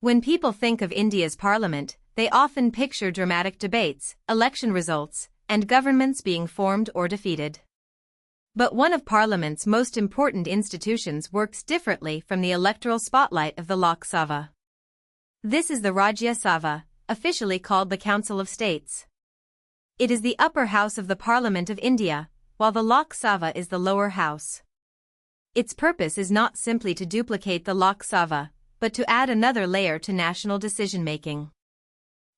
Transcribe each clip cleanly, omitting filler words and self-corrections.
When people think of India's parliament, they often picture dramatic debates, election results, and governments being formed or defeated. But one of parliament's most important institutions works differently from the electoral spotlight of the Lok Sabha. This is the Rajya Sabha, officially called the Council of States. It is the upper house of the Parliament of India, while the Lok Sabha is the lower house. Its purpose is not simply to duplicate the Lok Sabha, but to add another layer to national decision-making.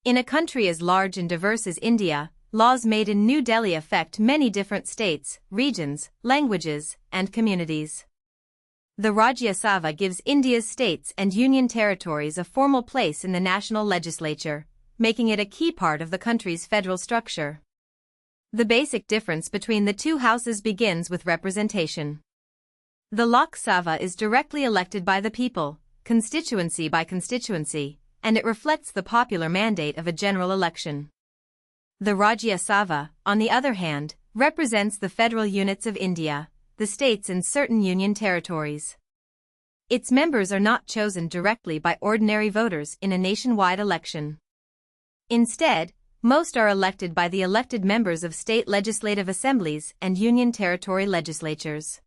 In a country as large and diverse as India, laws made in New Delhi affect many different states, regions, languages, and communities. The Rajya Sabha gives India's states and union territories a formal place in the national legislature, making it a key part of the country's federal structure. The basic difference between the two houses begins with representation. The Lok Sabha is directly elected by the people, constituency by constituency, and it reflects the popular mandate of a general election. The Rajya Sabha, on the other hand, represents the federal units of India, the states and certain union territories. Its members are not chosen directly by ordinary voters in a nationwide election. Instead, most are elected by the elected members of state legislative assemblies and union territory legislatures.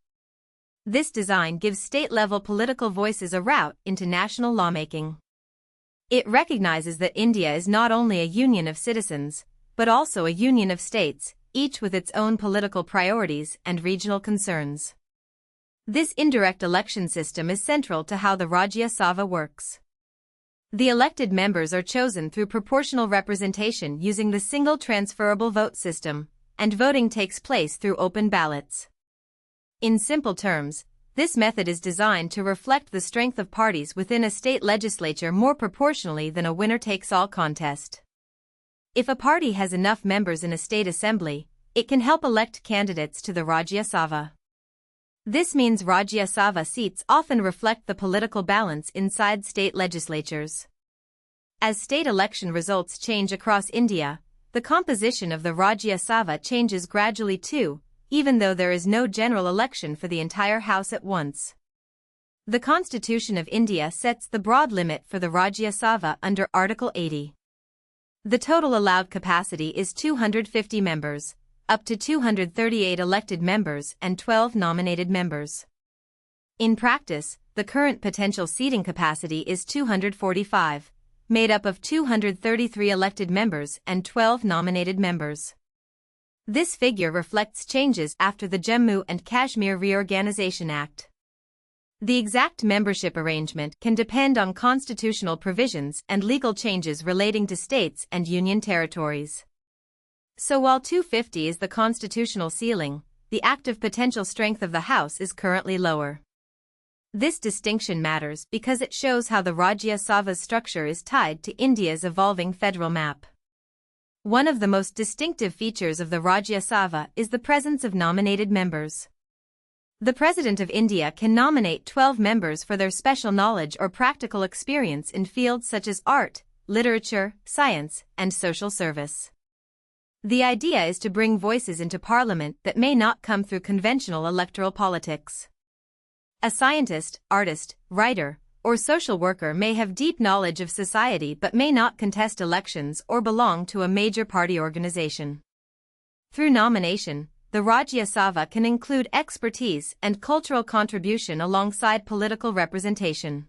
This design gives state-level political voices a route into national lawmaking. It recognizes that India is not only a union of citizens, but also a union of states, each with its own political priorities and regional concerns. This indirect election system is central to how the Rajya Sabha works. The elected members are chosen through proportional representation using the single transferable vote system, and voting takes place through open ballots. In simple terms, this method is designed to reflect the strength of parties within a state legislature more proportionally than a winner-takes-all contest. If a party has enough members in a state assembly, it can help elect candidates to the Rajya Sabha. This means Rajya Sabha seats often reflect the political balance inside state legislatures. As state election results change across India, the composition of the Rajya Sabha changes gradually too, even though there is no general election for the entire house at once. The Constitution of India sets the broad limit for the Rajya Sabha under Article 80. The total allowed capacity is 250 members, up to 238 elected members and 12 nominated members. In practice, the current potential seating capacity is 245, made up of 233 elected members and 12 nominated members. This figure reflects changes after the Jammu and Kashmir Reorganization Act. The exact membership arrangement can depend on constitutional provisions and legal changes relating to states and union territories. So while 250 is the constitutional ceiling, the active potential strength of the House is currently lower. This distinction matters because it shows how the Rajya Sabha's structure is tied to India's evolving federal map. One of the most distinctive features of the Rajya Sabha is the presence of nominated members. The President of India can nominate 12 members for their special knowledge or practical experience in fields such as art, literature, science, and social service. The idea is to bring voices into parliament that may not come through conventional electoral politics. A scientist, artist, writer, or social worker may have deep knowledge of society but may not contest elections or belong to a major party organization. Through nomination, the Rajya Sabha can include expertise and cultural contribution alongside political representation.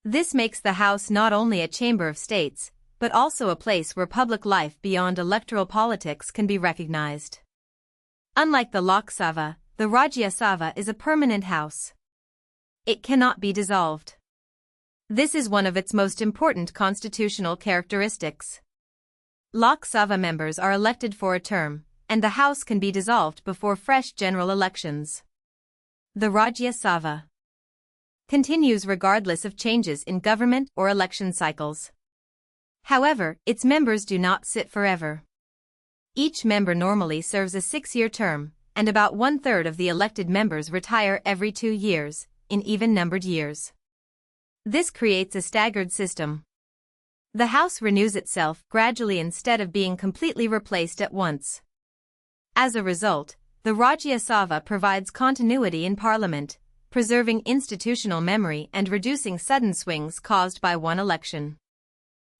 This makes the House not only a chamber of states, but also a place where public life beyond electoral politics can be recognized. Unlike the Lok Sabha, the Rajya Sabha is a permanent house. It cannot be dissolved. This is one of its most important constitutional characteristics. Lok Sabha members are elected for a term, and the House can be dissolved before fresh general elections. The Rajya Sabha continues regardless of changes in government or election cycles. However, its members do not sit forever. Each member normally serves a 6-year term, and about 1/3 of the elected members retire every 2 years, in even-numbered years. This creates a staggered system. The House renews itself gradually instead of being completely replaced at once. As a result, the Rajya Sabha provides continuity in Parliament, preserving institutional memory and reducing sudden swings caused by one election.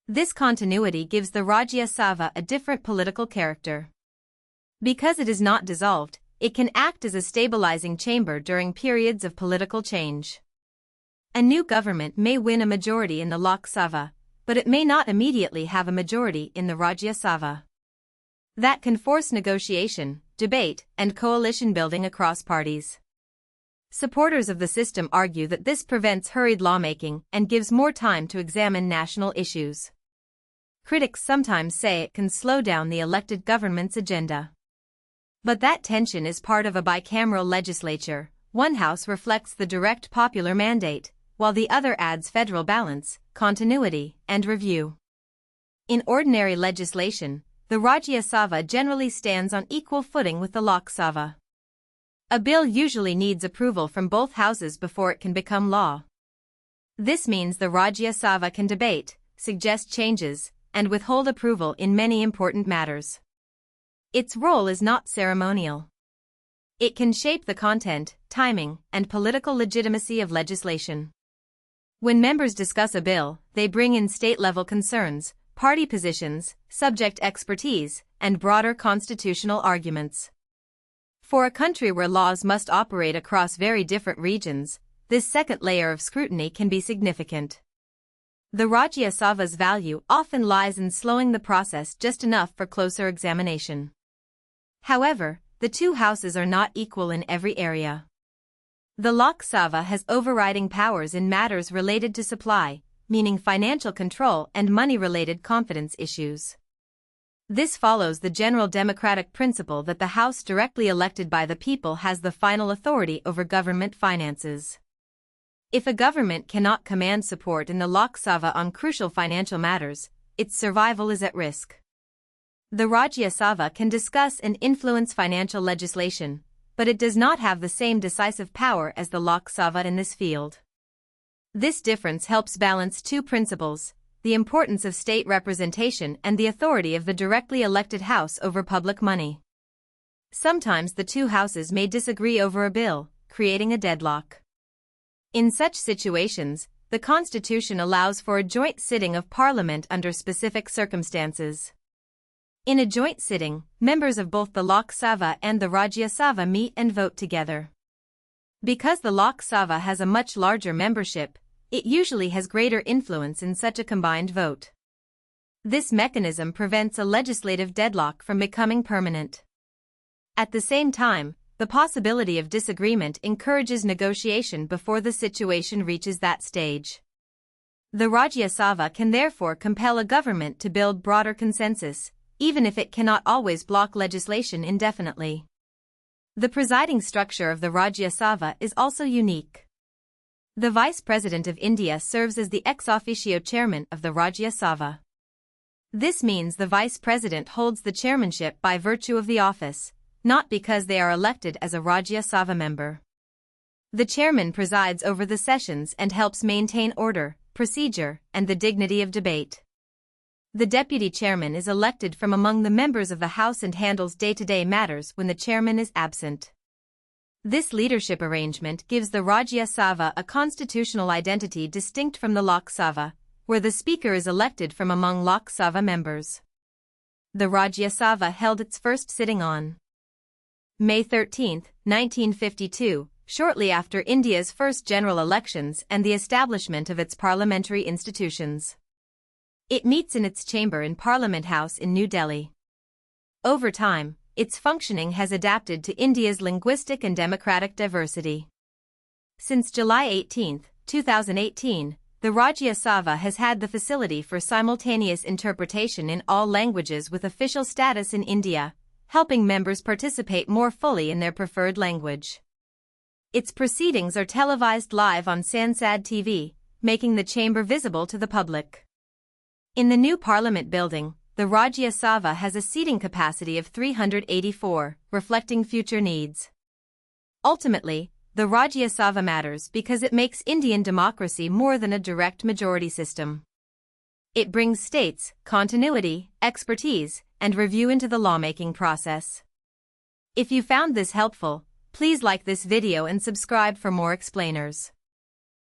This continuity gives the Rajya Sabha a different political character. Because it is not dissolved, it can act as a stabilizing chamber during periods of political change. A new government may win a majority in the Lok Sabha, but it may not immediately have a majority in the Rajya Sabha. That can force negotiation, debate, and coalition building across parties. Supporters of the system argue that this prevents hurried lawmaking and gives more time to examine national issues. Critics sometimes say it can slow down the elected government's agenda. But that tension is part of a bicameral legislature. One house reflects the direct popular mandate, while the other adds federal balance, continuity, and review. In ordinary legislation, the Rajya Sabha generally stands on equal footing with the Lok Sabha. A bill usually needs approval from both houses before it can become law. This means the Rajya Sabha can debate, suggest changes, and withhold approval in many important matters. Its role is not ceremonial. It can shape the content, timing, and political legitimacy of legislation. When members discuss a bill, they bring in state-level concerns, party positions, subject expertise, and broader constitutional arguments. For a country where laws must operate across very different regions, this second layer of scrutiny can be significant. The Rajya Sabha's value often lies in slowing the process just enough for closer examination. However, the two houses are not equal in every area. The Lok Sabha has overriding powers in matters related to supply, meaning financial control and money-related confidence issues. This follows the general democratic principle that the House directly elected by the people has the final authority over government finances. If a government cannot command support in the Lok Sabha on crucial financial matters, its survival is at risk. The Rajya Sabha can discuss and influence financial legislation, but it does not have the same decisive power as the Lok Sabha in this field. This difference helps balance two principles: the importance of state representation and the authority of the directly elected House over public money. Sometimes the two houses may disagree over a bill, creating a deadlock. In such situations, the Constitution allows for a joint sitting of Parliament under specific circumstances. In a joint sitting, members of both the Lok Sabha and the Rajya Sabha meet and vote together. Because the Lok Sabha has a much larger membership, it usually has greater influence in such a combined vote. This mechanism prevents a legislative deadlock from becoming permanent. At the same time, the possibility of disagreement encourages negotiation before the situation reaches that stage. The Rajya Sabha can therefore compel a government to build broader consensus, even if it cannot always block legislation indefinitely. The presiding structure of the Rajya Sabha is also unique. The Vice President of India serves as the ex officio chairman of the Rajya Sabha. This means the Vice President holds the chairmanship by virtue of the office, not because they are elected as a Rajya Sabha member. The chairman presides over the sessions and helps maintain order, procedure, and the dignity of debate. The deputy chairman is elected from among the members of the House and handles day-to-day matters when the chairman is absent. This leadership arrangement gives the Rajya Sabha a constitutional identity distinct from the Lok Sabha, where the Speaker is elected from among Lok Sabha members. The Rajya Sabha held its first sitting on May 13, 1952, shortly after India's first general elections and the establishment of its parliamentary institutions. It meets in its chamber in Parliament House in New Delhi. Over time, its functioning has adapted to India's linguistic and democratic diversity. Since July 18, 2018, the Rajya Sabha has had the facility for simultaneous interpretation in all languages with official status in India, helping members participate more fully in their preferred language. Its proceedings are televised live on Sansad TV, making the chamber visible to the public. In the new Parliament building, the Rajya Sabha has a seating capacity of 384, reflecting future needs. Ultimately, the Rajya Sabha matters because it makes Indian democracy more than a direct majority system. It brings states, continuity, expertise, and review into the lawmaking process. If you found this helpful, Please like this video and subscribe for more explainers.